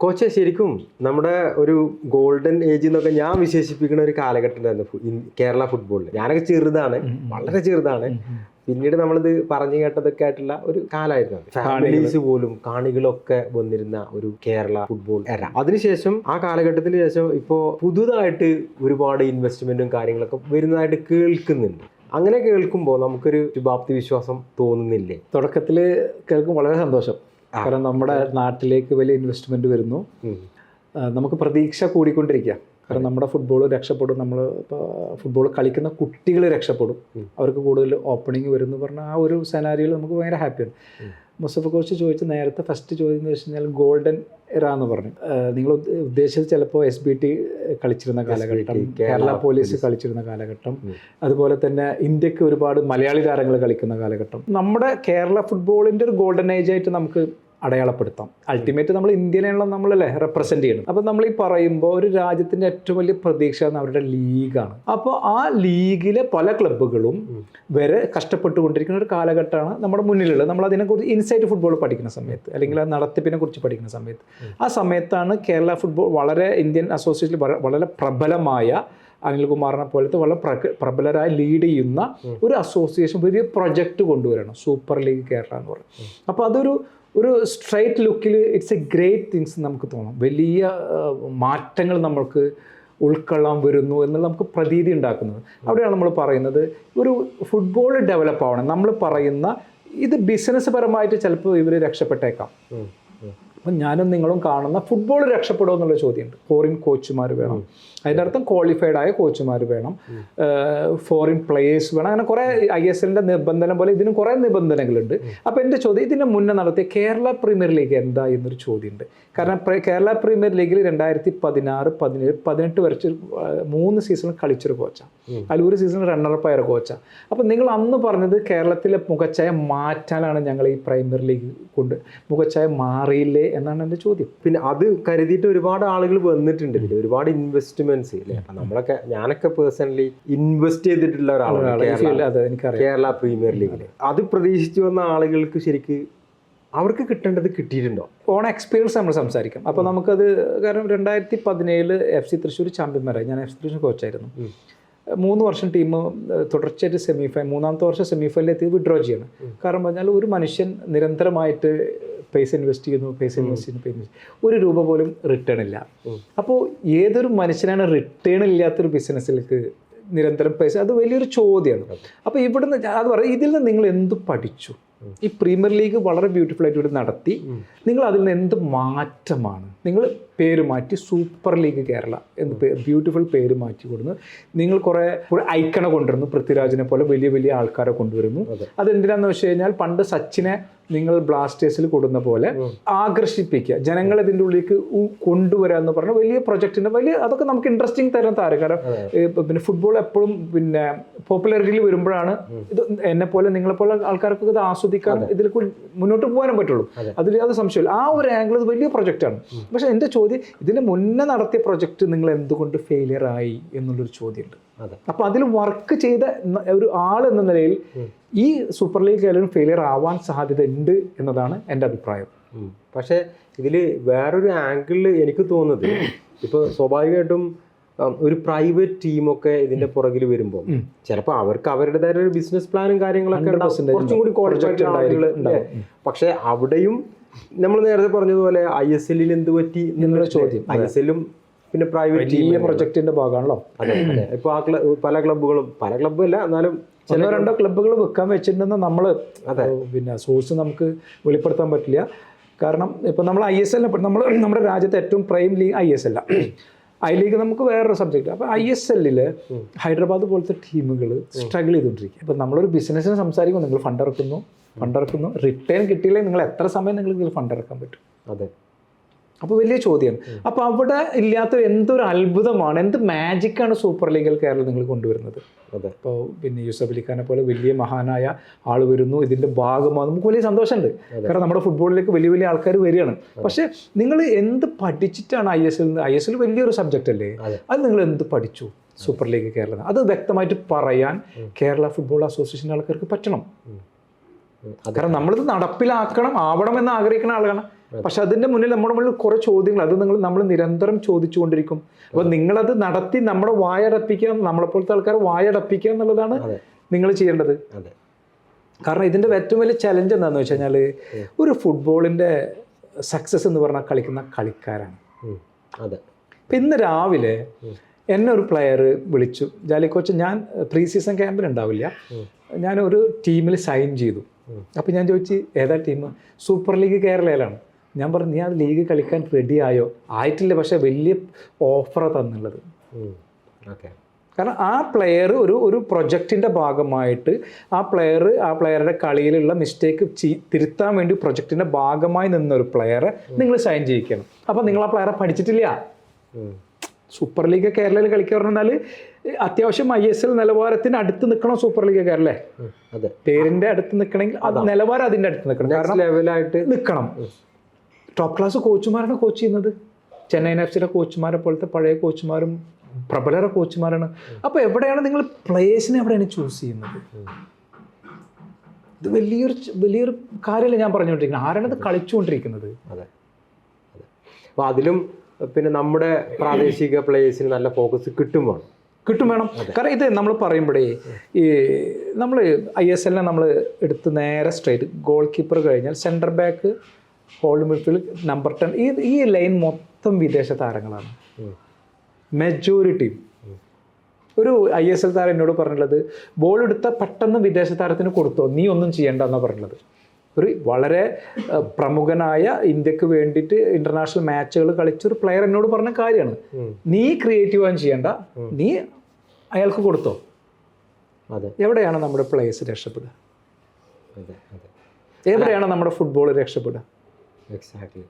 Coach ശരിക്കും നമ്മുടെ ഒരു ഗോൾഡൻ ഏജ് എന്നൊക്കെ ഞാൻ വിശേഷിപ്പിക്കുന്ന ഒരു കാലഘട്ടം ഉണ്ടായിരുന്നു കേരള ഫുട്ബോളിൽ. ഞാനൊക്കെ ചെറുതാണ്, വളരെ ചെറുതാണ്. പിന്നീട് നമ്മളിത് പറഞ്ഞു കേട്ടതൊക്കെ ആയിട്ടുള്ള ഒരു കാലമായിരുന്നു. ഫാമിലീസ് പോലും കാണികളൊക്കെ വന്നിരുന്ന ഒരു കേരള ഫുട്ബോൾ എറ. അതിനുശേഷം ആ കാലഘട്ടത്തിന് ശേഷം ഇപ്പോൾ പുതുതായിട്ട് ഒരുപാട് ഇൻവെസ്റ്റ്മെന്റും കാര്യങ്ങളൊക്കെ വരുന്നതായിട്ട് കേൾക്കുന്നുണ്ട്. അങ്ങനെ കേൾക്കുമ്പോൾ നമുക്കൊരു ശുഭാപ്തി വിശ്വാസം തോന്നുന്നില്ലേ? തുടക്കത്തിൽ കേൾക്കും വളരെ സന്തോഷം. കാരണം നമ്മുടെ നാട്ടിലേക്ക് വലിയ ഇൻവെസ്റ്റ്മെന്റ് വരുന്നു, നമുക്ക് പ്രതീക്ഷ കൂടിക്കൊണ്ടിരിക്കുക. കാരണം നമ്മുടെ ഫുട്ബോൾ രക്ഷപ്പെടും, നമ്മൾ ഇപ്പോൾ ഫുട്ബോൾ കളിക്കുന്ന കുട്ടികൾ രക്ഷപ്പെടും, അവർക്ക് കൂടുതൽ ഓപ്പണിങ് വരും എന്ന് പറഞ്ഞാൽ ആ ഒരു സെനാരിയോയിൽ നമുക്ക് ഭയങ്കര ഹാപ്പിയാണ്. മുസ്തഫ കോച്ച് ചോദിച്ച നേരത്തെ ഫസ്റ്റ് ചോദ്യം എന്ന് വെച്ച് കഴിഞ്ഞാൽ ഗോൾഡൻ എറ എന്ന് പറഞ്ഞു. നിങ്ങൾ ഉദ്ദേശിച്ചത് ചിലപ്പോൾ SBT കളിച്ചിരുന്ന കാലഘട്ടം, കേരള പോലീസ് കളിച്ചിരുന്ന കാലഘട്ടം, അതുപോലെ തന്നെ ഇന്ത്യക്ക് ഒരുപാട് മലയാളി താരങ്ങൾ കളിക്കുന്ന കാലഘട്ടം. നമ്മുടെ കേരള ഫുട്ബോളിൻ്റെ ഒരു ഗോൾഡൻ ഏജ് ആയിട്ട് നമുക്ക് അടയാളപ്പെടുത്താം. അൾട്ടിമേറ്റ് നമ്മൾ ഇന്ത്യയിലുള്ള നമ്മളല്ലേ റെപ്രസെന്റ് ചെയ്യണം. അപ്പോൾ നമ്മൾ ഈ പറയുമ്പോൾ ഒരു രാജ്യത്തിൻ്റെ ഏറ്റവും വലിയ പ്രതീക്ഷ അവരുടെ ലീഗാണ്. അപ്പോൾ ആ ലീഗിലെ പല ക്ലബ്ബുകളും വരെ കഷ്ടപ്പെട്ടുകൊണ്ടിരിക്കുന്ന ഒരു കാലഘട്ടമാണ് നമ്മുടെ മുന്നിലുള്ളത്. നമ്മൾ അതിനെക്കുറിച്ച് ഇൻസൈറ്റ് ഫുട്ബോൾ പഠിക്കുന്ന സമയത്ത്, അല്ലെങ്കിൽ ആ നടത്തിപ്പിനെ കുറിച്ച് പഠിക്കുന്ന സമയത്ത്, ആ സമയത്താണ് കേരള ഫുട്ബോൾ വളരെ ഇന്ത്യൻ അസോസിയേഷനിൽ വളരെ പ്രബലമായ അനിൽകുമാറിനെ പോലത്തെ വളരെ പ്രബലരായി ലീഡ് ചെയ്യുന്ന ഒരു അസോസിയേഷൻ വലിയ പ്രൊജക്റ്റ് കൊണ്ടുവരണം, സൂപ്പർ ലീഗ് കേരള എന്ന് പറയും. അപ്പോൾ അതൊരു സ്ട്രൈറ്റ് ലുക്കിൽ ഇറ്റ്സ് എ ഗ്രേറ്റ് തിങ്സ് നമുക്ക് തോന്നും. വലിയ മാറ്റങ്ങൾ നമ്മൾക്ക് ഉൾക്കൊള്ളാൻ വരുന്നു എന്നുള്ള നമുക്ക് പ്രതീതി ഉണ്ടാക്കുന്നത്. അവിടെയാണ് നമ്മൾ പറയുന്നത് ഒരു ഫുട്ബോൾ ഡെവലപ്പ് ആവണം. നമ്മൾ പറയുന്ന ഇത് ബിസിനസ് പരമായിട്ട് ചിലപ്പോൾ ഇവർ രക്ഷപ്പെട്ടേക്കാം. അപ്പം ഞാനും നിങ്ങളും കാണുന്ന ഫുട്ബോൾ രക്ഷപ്പെടുമോ എന്നുള്ള ചോദ്യമുണ്ട്. ഫോറിൻ കോച്ചുമാർ വേണം, അതിൻ്റെ അർത്ഥം ക്വാളിഫൈഡ് ആയ കോച്ചുമാർ വേണം, ഫോറിൻ പ്ലേയേഴ്സ് വേണം. അങ്ങനെ കുറേ ISLൻ്റെ നിബന്ധന പോലെ ഇതിനും കുറേ നിബന്ധനകളുണ്ട്. അപ്പോൾ എൻ്റെ ചോദ്യം, ഇതിന് മുന്നേ നടത്തിയ കേരള പ്രീമിയർ ലീഗ് എന്താ എന്നൊരു ചോദ്യമുണ്ട്. കാരണം കേരള പ്രീമിയർ ലീഗിൽ 2016, 17, 18 വരച്ച് 3 സീസണിൽ കളിച്ചൊരു കോച്ചാണ്. അതിൽ ഒരു സീസണിൽ റണ്ണറപ്പ് ആയ കോച്ചാണ്. അപ്പോൾ നിങ്ങൾ അന്ന് പറഞ്ഞത് കേരളത്തിലെ മുഖച്ഛായ മാറ്റാനാണ് ഞങ്ങൾ ഈ പ്രീമിയർ ലീഗ് കൊണ്ട് മുഖച്ഛായ മാറിയില്ലേ എന്നാണ് എൻ്റെ ചോദ്യം. പിന്നെ അത് കരുതിയിട്ട് ഒരുപാട് ആളുകൾ വന്നിട്ടുണ്ട്, ഒരുപാട് ഇൻവെസ്റ്റ്മെന്റ്സ് ഇല്ലേ. ഞാനൊക്കെ പേഴ്സണലി ഇൻവെസ്റ്റ് ചെയ്തിട്ടുള്ള ഒരാളാണ് കേരള പ്രീമിയർ ലീഗിൽ. അത് പ്രതീക്ഷിച്ചു വന്ന ആളുകൾക്ക് ശരിക്ക് അവർക്ക് കിട്ടേണ്ടത് കിട്ടിയിട്ടുണ്ടോ? ഓൺ എക്സ്പീരിയൻസ് നമ്മൾ സംസാരിക്കാം. അപ്പോൾ നമുക്കത് കാരണം 2017 FC തൃശ്ശൂർ ചാമ്പ്യന്മാരായി. ഞാൻ FC തൃശ്ശൂർ കോച്ചായിരുന്നു. 3 വർഷം ടീം തുടർച്ചയായിട്ട് മൂന്നാമത്തെ വർഷം സെമിഫൈനലിൽ എത്തി വിഡ്രോ ചെയ്യണം. കാരണം പറഞ്ഞാൽ ഒരു മനുഷ്യൻ നിരന്തരമായിട്ട് പൈസ ഇൻവെസ്റ്റ് ചെയ്യുന്നു, ഒരു രൂപ പോലും റിട്ടേൺ ഇല്ല. അപ്പോൾ ഏതൊരു മനുഷ്യനാണ് റിട്ടേൺ ഇല്ലാത്തൊരു ബിസിനസ്സിലേക്ക് നിരന്തരം പൈസ, അത് വലിയൊരു ചോദ്യമാണ്. അപ്പോൾ ഇവിടുന്ന് അത് പറയും, ഇതിൽ നിന്ന് നിങ്ങൾ എന്ത് പഠിച്ചു? ഈ പ്രീമിയർ ലീഗ് വളരെ ബ്യൂട്ടിഫുൾ ആയിട്ട് ഇവിടെ നടത്തി, നിങ്ങൾ അതിൽ നിന്ന് എന്ത് മാറ്റമാണ്? നിങ്ങൾ പേര് മാറ്റി സൂപ്പർ ലീഗ് കേരള എന്ന് ബ്യൂട്ടിഫുൾ പേര് മാറ്റി കൊടുന്നു. നിങ്ങൾ കുറേ ഐക്കണ കൊണ്ടുവരുന്നു, പൃഥ്വിരാജിനെ പോലെ വലിയ വലിയ ആൾക്കാരെ കൊണ്ടുവരുന്നു. അതെന്തിനാന്ന് വെച്ച് കഴിഞ്ഞാൽ പണ്ട് സച്ചിനെ നിങ്ങൾ ബ്ലാസ്റ്റേഴ്സിൽ കൊടുക്കുന്ന പോലെ ആകർഷിപ്പിക്കുക, ജനങ്ങളെ ഇതിൻ്റെ ഉള്ളിലേക്ക് കൊണ്ടുവരിക എന്ന് പറഞ്ഞാൽ വലിയ പ്രൊജക്റ്റിൻ്റെ അതൊക്കെ നമുക്ക് ഇൻട്രസ്റ്റിംഗ് തരുന്ന താരം. കാരണം പിന്നെ ഫുട്ബോൾ എപ്പോഴും പിന്നെ പോപ്പുലാരിറ്റിയിൽ വരുമ്പോഴാണ് ഇത് എന്നെപ്പോലെ നിങ്ങളെപ്പോലെ ആൾക്കാർക്ക് ഇത് ആസ്വദിക്കാൻ ഇതിൽ മുന്നോട്ട് പോകാനും പറ്റുള്ളൂ. അതിൽ അത് സംശയമില്ല. ആ ഒരു ആംഗിൾ ഇത് വലിയ പ്രൊജക്റ്റാണ്. പക്ഷേ എൻ്റെ ചോദ്യം, ഇതിന് മുന്നേ നടത്തിയ പ്രൊജക്റ്റ് നിങ്ങൾ എന്തുകൊണ്ട് ഫെയിലിയർ ആയി എന്നുള്ളൊരു ചോദ്യമുണ്ട്. അപ്പോൾ അതിൽ വർക്ക് ചെയ്ത ഒരു ആൾ എന്ന നിലയിൽ ഈ സൂപ്പർ ലീഗ് കേരളം ഫെയിലിയർ ആവാൻ സാധ്യത ഉണ്ട് എന്നതാണ് എൻ്റെ അഭിപ്രായം. പക്ഷേ ഇതിൽ വേറൊരു ആംഗിളിൽ എനിക്ക് തോന്നുന്നത്, ഇപ്പോൾ സ്വാഭാവികമായിട്ടും ഒരു പ്രൈവറ്റ് ടീമൊക്കെ ഇതിന്റെ പുറകിൽ വരുമ്പോൾ ചിലപ്പോൾ അവർക്ക് അവരുടേതായ ഒരു ബിസിനസ് പ്ലാനും കാര്യങ്ങളൊക്കെ കുറച്ചും കൂടി ക്വാളിഫൈഡ് ആളുകൾ. പക്ഷെ അവിടെയും നമ്മൾ നേരത്തെ പറഞ്ഞതുപോലെ ISL എന്ത് പറ്റി എന്നുള്ള ചോദ്യം, ISL പിന്നെ പ്രൈവറ്റ് ടീം പ്രൊജക്ടിന്റെ ഭാഗമാണല്ലോ. അതെ അതെ. ഇപ്പോൾ ആ പല ക്ലബ്ബല്ല, എന്നാലും ചില 2 ക്ലബ്ബുകൾ വെക്കാൻ വെച്ചിട്ടുണ്ടെന്ന് നമ്മൾ പിന്നെ സോഴ്സ് നമുക്ക് വെളിപ്പെടുത്താൻ പറ്റില്ല. കാരണം ഇപ്പം നമ്മൾ ISL നമ്മുടെ രാജ്യത്തെ ഏറ്റവും prime league ISL. I league നമുക്ക് വേറൊരു സബ്ജക്റ്റ്. അപ്പോൾ ISL ഹൈദരാബാദ് പോലത്തെ ടീമുകൾ സ്ട്രഗിൾ ചെയ്തുകൊണ്ടിരിക്കുക. ഇപ്പം നമ്മളൊരു ബിസിനസ്സിന് സംസാരിക്കുമ്പോൾ നിങ്ങൾ ഫണ്ട് ഇറക്കുന്നു, റിട്ടേൺ കിട്ടിയില്ലെങ്കിൽ നിങ്ങൾ എത്ര സമയം നിങ്ങൾക്ക് ഇതിൽ ഫണ്ട് ഇറക്കാൻ പറ്റും? അതെ. അപ്പോൾ വലിയ ചോദ്യമാണ്. അപ്പോൾ അവിടെ ഇല്ലാത്ത എന്തൊരു അത്ഭുതമാണ്, എന്ത് മാജിക്കാണ് സൂപ്പർ ലീഗിൽ കേരളം നിങ്ങൾ കൊണ്ടുവരുന്നത്. അതെ. ഇപ്പോൾ പിന്നെ യൂസഫ് അലി ഖാനെ പോലെ വലിയ മഹാനായ ആൾ വരുന്നു, ഇതിൻ്റെ ഭാഗമാണ്, നമുക്ക് വലിയ സന്തോഷമുണ്ട്. കാരണം നമ്മുടെ ഫുട്ബോളിലേക്ക് വലിയ വലിയ ആൾക്കാർ വരികയാണ്. പക്ഷേ നിങ്ങൾ എന്ത് പഠിച്ചിട്ടാണ് ISL വലിയൊരു സബ്ജക്റ്റ് അല്ലേ, അത് നിങ്ങൾ എന്ത് പഠിച്ചു സൂപ്പർ ലീഗ് കേരളം? അത് വ്യക്തമായിട്ട് പറയാൻ കേരള ഫുട്ബോൾ അസോസിയേഷൻ്റെ ആൾക്കാർക്ക് പറ്റണം. കാരണം നമ്മളിത് നടപ്പിലാക്കണം, ആവണമെന്ന് ആഗ്രഹിക്കുന്ന ആളുകളാണ്. പക്ഷെ അതിന്റെ മുന്നിൽ നമ്മുടെ മുന്നിൽ കുറെ ചോദ്യങ്ങൾ, അത് നമ്മൾ നിരന്തരം ചോദിച്ചുകൊണ്ടിരിക്കും. അപ്പൊ നിങ്ങളത് നടത്തി നമ്മുടെ വായടപ്പിക്കുക, നമ്മളെപ്പോലത്തെ ആൾക്കാർ വായടപ്പിക്കുക എന്നുള്ളതാണ് നിങ്ങൾ ചെയ്യേണ്ടത്. കാരണം ഇതിന്റെ ഏറ്റവും വലിയ ചലഞ്ച് എന്താണെന്ന് വെച്ച് കഴിഞ്ഞാൽ, ഒരു ഫുട്ബോളിന്റെ സക്സസ് എന്ന് പറഞ്ഞാൽ കളിക്കുന്ന കളിക്കാരാണ്. ഇപ്പം ഇന്ന് രാവിലെ എന്നെ ഒരു പ്ലെയർ വിളിച്ചു, ജാലി കോച്ച്, ഞാൻ പ്രീ സീസൺ ക്യാമ്പിൽ ഉണ്ടാവില്ല, ഞാനൊരു ടീമിൽ സൈൻ ചെയ്തു. അപ്പം ഞാൻ ചോദിച്ചു, ഏതാ ടീം? Super league കേരളയിലാണ്. ഞാൻ പറഞ്ഞു, നീ ആ ലീഗ് കളിക്കാൻ റെഡി ആയോ? ആയിട്ടില്ല, പക്ഷേ വലിയ ഓഫറാണ് തന്നുള്ളത്. കാരണം ആ പ്ലെയർ ഒരു പ്രൊജക്റ്റിൻ്റെ ഭാഗമായിട്ട് ആ പ്ലെയറുടെ കളിയിലുള്ള മിസ്റ്റേക്ക് തിരുത്താൻ വേണ്ടി പ്രൊജക്റ്റിൻ്റെ ഭാഗമായി നിന്നൊരു പ്ലെയറെ നിങ്ങൾ സൈൻ ചെയ്യിക്കണം. അപ്പം നിങ്ങൾ ആ പ്ലെയറെ പഠിച്ചിട്ടില്ല. സൂപ്പർ ലീഗ് കേരളയിൽ കളിക്കുക പറഞ്ഞാൽ അത്യാവശ്യം ISL നിലവാരത്തിന് അടുത്ത് നിൽക്കണം സൂപ്പർ ലീഗ് കേരള. പേരിൻ്റെ അടുത്ത് നിൽക്കണമെങ്കിൽ അത് നിലവാരം അതിൻ്റെ അടുത്ത് നിൽക്കണം, കാരണം ലെവലായിട്ട് നിൽക്കണം. ടോപ്പ് ക്ലാസ് കോച്ചുമാരാണ് കോച്ച് ചെയ്യുന്നത്. ചെന്നൈ FC കോച്ചുമാരെ പോലത്തെ പഴയ കോച്ചുമാരും പ്രബലര കോച്ചുമാരാണ്. അപ്പോൾ എവിടെയാണ് നിങ്ങൾ പ്ലേയേഴ്സിനെ എവിടെയാണ് ചൂസ് ചെയ്യുന്നത്? ഇത് വലിയൊരു കാര്യമല്ല ഞാൻ പറഞ്ഞുകൊണ്ടിരിക്കുന്നത്. ആരാണ് ഇത് കളിച്ചുകൊണ്ടിരിക്കുന്നത്? അപ്പോൾ അതിലും പിന്നെ നമ്മുടെ പ്രാദേശിക പ്ലേയേഴ്സിന് നല്ല ഫോക്കസ് കിട്ടും വേണം. കാരണം ഇത് നമ്മൾ പറയുമ്പോഴേ ഈ നമ്മൾ ISL നമ്മൾ എടുത്ത് നേരെ സ്ട്രേറ്റ് ഗോൾ കീപ്പർ കഴിഞ്ഞാൽ centre back, hold midfield, number 10, ഈ ലൈൻ മൊത്തം വിദേശ താരങ്ങളാണ് മെജോറിറ്റി. ഒരു ISL താരം എന്നോട് പറഞ്ഞുള്ളത്, ബോൾ എടുത്ത പെട്ടെന്ന് വിദേശ താരത്തിന് കൊടുത്തോ, നീ ഒന്നും ചെയ്യേണ്ട എന്നാണ് പറഞ്ഞത്. ഒരു വളരെ പ്രമുഖനായ ഇന്ത്യക്ക് വേണ്ടിയിട്ട് ഇൻ്റർനാഷണൽ മാച്ചുകൾ കളിച്ചൊരു പ്ലെയർ എന്നോട് പറഞ്ഞ കാര്യമാണ്. നീ ക്രിയേറ്റീവാൻ ചെയ്യേണ്ട, നീ അയാൾക്ക് കൊടുത്തോ. എവിടെയാണ് നമ്മുടെ പ്ലേയേഴ്സ് രക്ഷപ്പെടുക? എവിടെയാണ് നമ്മുടെ ഫുട്ബോൾ രക്ഷപ്പെടുക? എക്സാക്ട്ലി.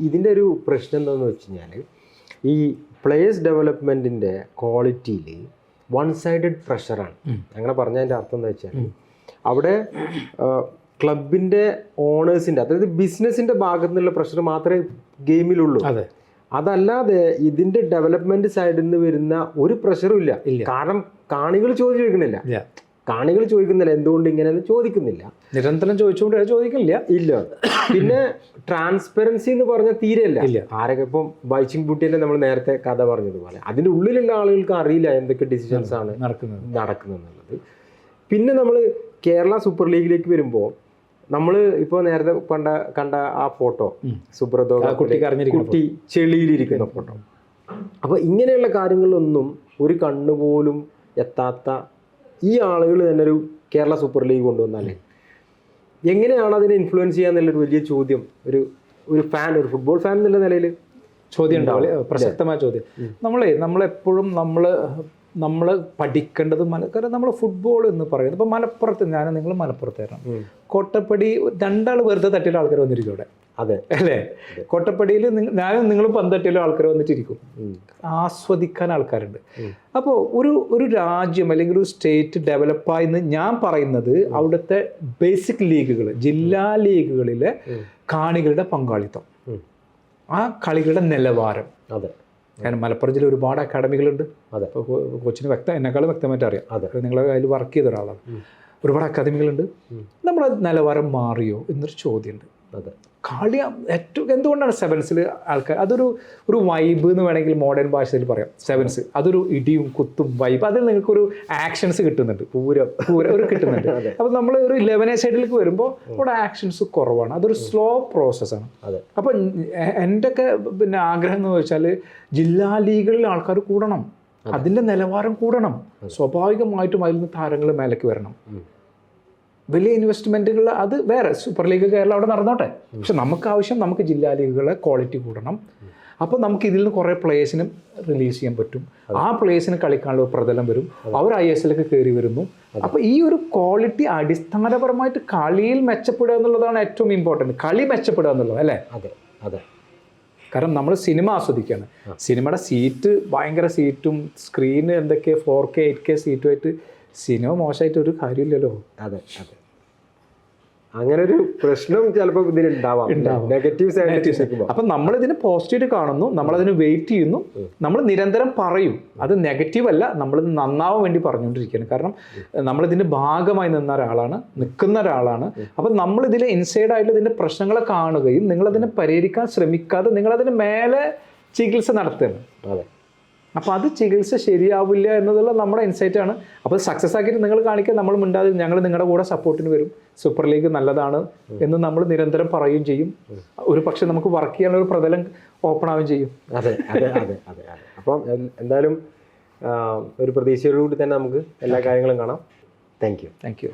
ഇതിൻ്റെ ഒരു പ്രശ്നം എന്താണെന്ന് വെച്ച് കഴിഞ്ഞാൽ, ഈ പ്ലേയേഴ്സ് ഡെവലപ്മെൻറ്റിൻ്റെ ക്വാളിറ്റിയിൽ വൺ സൈഡഡ് പ്രഷറാണ്. അങ്ങനെ പറഞ്ഞതിൻ്റെ അർത്ഥം എന്താ വെച്ചാൽ, അവിടെ ക്ലബിൻ്റെ ഓണേഴ്സിൻ്റെ, അതായത് ബിസിനസ്സിൻ്റെ ഭാഗത്തു നിന്നുള്ള പ്രഷർ മാത്രമേ ഗെയിമിലുള്ളൂ. അതല്ലാതെ ഇതിൻ്റെ ഡെവലപ്മെൻറ്റ് സൈഡിൽ നിന്ന് വരുന്ന ഒരു പ്രഷറും ഇല്ല. കാരണം കാണികൾ ചോദിക്കുന്നില്ല, എന്തുകൊണ്ട് ഇങ്ങനെയെന്ന് ചോദിക്കുന്നില്ല, നിരന്തരം ചോദിക്കുന്നില്ല. പിന്നെ ട്രാൻസ്പെറൻസി എന്ന് പറഞ്ഞാൽ തീരെയല്ല. ആരൊക്കെ ഇപ്പം ബൈച്ചിങ് ബൂട്ടിൻ്റെ നമ്മൾ നേരത്തെ കഥ പറഞ്ഞതുപോലെ, അതിൻ്റെ ഉള്ളിലുള്ള ആളുകൾക്ക് അറിയില്ല എന്തൊക്കെ ഡിസിഷൻസ് ആണ് നടക്കുന്നത്. പിന്നെ നമ്മൾ കേരള സൂപ്പർ ലീഗിലേക്ക് വരുമ്പോൾ, നമ്മൾ ഇപ്പോൾ നേരത്തെ കണ്ട ആ ഫോട്ടോ, സുബ്രതോ കുട്ടി ചെളിയിലിരിക്കുന്ന ഫോട്ടോ. അപ്പോൾ ഇങ്ങനെയുള്ള കാര്യങ്ങളൊന്നും ഒരു കണ്ണുപോലും എത്താത്ത ഈ ആളുകൾ തന്നെ ഒരു കേരള സൂപ്പർ ലീഗ് കൊണ്ടുവന്നാലേ എങ്ങനെയാണ് അതിനെ ഇൻഫ്ലുവൻസ് ചെയ്യാന്നുള്ളൊരു വലിയ ചോദ്യം ഒരു ഒരു ഫുട്ബോൾ ഫാൻ എന്നുള്ള നിലയിൽ ചോദ്യം ഉണ്ടാവില്ലേ? പ്രസക്തമായ ചോദ്യം. നമ്മളെപ്പോഴും നമ്മൾ പഠിക്കേണ്ടത് കാരണം നമ്മൾ ഫുട്ബോൾ എന്ന് പറയുന്നത്, ഇപ്പോൾ മലപ്പുറത്ത് നിങ്ങൾ മലപ്പുറത്തായിരുന്നു, കോട്ടപ്പടി രണ്ടാൾ വെറുതെ തട്ടിയുള്ള ആൾക്കാർ വന്നിരിക്കും അവിടെ. അല്ലേ? കോട്ടപ്പടിയിൽ നിങ്ങളും പന്തട്ടിയിലും ആൾക്കാർ വന്നിട്ടിരിക്കും, ആസ്വദിക്കാൻ ആൾക്കാരുണ്ട്. അപ്പോൾ ഒരു രാജ്യം അല്ലെങ്കിൽ ഒരു സ്റ്റേറ്റ് ഡെവലപ്പായെന്ന് ഞാൻ പറയുന്നത് അവിടുത്തെ ബേസിക് ലീഗുകൾ, ജില്ലാ ലീഗുകളിലെ കാണികളുടെ പങ്കാളിത്തം, ആ കളികളുടെ നിലവാരം. കാരണം മലപ്പുറം ജില്ല ഒരുപാട് അക്കാഡമികളുണ്ട്. അപ്പോൾ കോച്ചിന് എന്നെക്കാളും വ്യക്തമായിട്ട് അറിയാം, നിങ്ങളെ അതിൽ വർക്ക് ചെയ്ത ഒരാളാണ്. ഒരുപാട് അക്കാദമികളുണ്ട്. നമ്മുടെ നിലവാരം മാറിയോ എന്നൊരു ചോദ്യമുണ്ട്. കളി ഏറ്റവും എന്തുകൊണ്ടാണ് സെവൻസിൽ ആൾക്കാർ ഒരു വൈബ് എന്ന് വേണമെങ്കിൽ മോഡേൺ ഭാഷയിൽ പറയാം. സെവൻസ് അതൊരു ഇടിയും കുത്തും വൈബ്, അതിൽ നിങ്ങൾക്കൊരു ആക്ഷൻസ് കിട്ടുന്നുണ്ട്, പൂര കിട്ടുന്നുണ്ട്. അപ്പോൾ നമ്മൾ ഒരു 11 സൈഡിലേക്ക് വരുമ്പോൾ അവിടെ ആക്ഷൻസ് കുറവാണ്, അതൊരു സ്ലോ പ്രോസസ്സാണ്. അപ്പോൾ എൻ്റെയൊക്കെ പിന്നെ ആഗ്രഹം എന്ന് വെച്ചാൽ ജില്ലാ ലീഗുകളിൽ ആൾക്കാർ കൂടണം, അതിൻ്റെ നിലവാരം കൂടണം, സ്വാഭാവികമായിട്ടും അതിൽ നിന്ന് താരങ്ങൾ മേലേക്ക് വരണം. വലിയ ഇൻവെസ്റ്റ്മെൻറ്റുകൾ അത് വേറെ, സൂപ്പർ ലീഗ് കേരള അവിടെ നടന്നോട്ടെ. പക്ഷെ നമുക്ക് ജില്ലാ ലീഗുകളെ ക്വാളിറ്റി കൂടണം. അപ്പോൾ നമുക്ക് ഇതിൽ നിന്ന് കുറേ പ്ലേയേഴ്സിന് റിലീസ് ചെയ്യാൻ പറ്റും. ആ പ്ലേയേഴ്സിന് കളിക്കാനുള്ള പ്രതലം വരും, അവർ ISLക്ക് കയറി വരുന്നു. അപ്പോൾ ഈ ഒരു ക്വാളിറ്റി അടിസ്ഥാനപരമായിട്ട് കളിയിൽ മെച്ചപ്പെടുക എന്നുള്ളതാണ് ഏറ്റവും ഇമ്പോർട്ടൻറ്റ്. കളി മെച്ചപ്പെടുക എന്നുള്ളത് അല്ലേ? അതെ. കാരണം നമ്മൾ സിനിമ ആസ്വദിക്കുകയാണ്. സിനിമയുടെ സീറ്റ് ഭയങ്കര സീറ്റും സ്ക്രീന് എന്തൊക്കെ 4K 8K സീറ്റുമായിട്ട് സിനിമ മോശമായിട്ട് ഒരു കാര്യമില്ലല്ലോ. അങ്ങനെ ഒരു പ്രശ്നം ചിലപ്പോൾ ഇതിന് ഉണ്ടാവാം. Negative side. അപ്പം നമ്മളിതിന് പോസിറ്റീവ് കാണുന്നു, നമ്മളതിന് വെയിറ്റ് ചെയ്യുന്നു, നമ്മൾ നിരന്തരം പറയും. അത് നെഗറ്റീവ് അല്ല, നമ്മളിത് നന്നാവാൻ വേണ്ടി പറഞ്ഞുകൊണ്ടിരിക്കുകയാണ്. കാരണം നമ്മളിതിൻ്റെ ഭാഗമായി നിന്ന ഒരാളാണ്, നിൽക്കുന്ന ഒരാളാണ്. അപ്പം നമ്മളിതിൽ ഇൻസൈഡായിട്ട് ഇതിൻ്റെ പ്രശ്നങ്ങളെ കാണുകയും നിങ്ങളതിനെ പരിഹരിക്കാൻ ശ്രമിക്കാതെ നിങ്ങളതിന് മേലെ ചികിത്സ നടത്തുകയാണ്. അതെ. അപ്പോൾ അത് ചികിത്സ ശരിയാവില്ല എന്നതുള്ള നമ്മുടെ ഇൻസൈറ്റ് ആണ്. അപ്പോൾ സക്സസ് ആക്കിയിട്ട് നിങ്ങൾ കാണിക്കുക, നമ്മൾ മിണ്ടാതെ ഞങ്ങൾ നിങ്ങളുടെ കൂടെ സപ്പോർട്ടിന് വരും, സൂപ്പർ ലീഗ് നല്ലതാണ് എന്ന് നമ്മൾ നിരന്തരം പറയുകയും ചെയ്യും. ഒരു പക്ഷേ നമുക്ക് വർക്ക് ചെയ്യാനുള്ള ഒരു പ്രതലം ഓപ്പൺ ആവുകയും ചെയ്യും. അതെ അതെ അതെ അതെ അതെ. അപ്പം എന്തായാലും ഒരു പ്രതീക്ഷയോടുകൂടി തന്നെ നമുക്ക് എല്ലാ കാര്യങ്ങളും കാണാം. Thank you.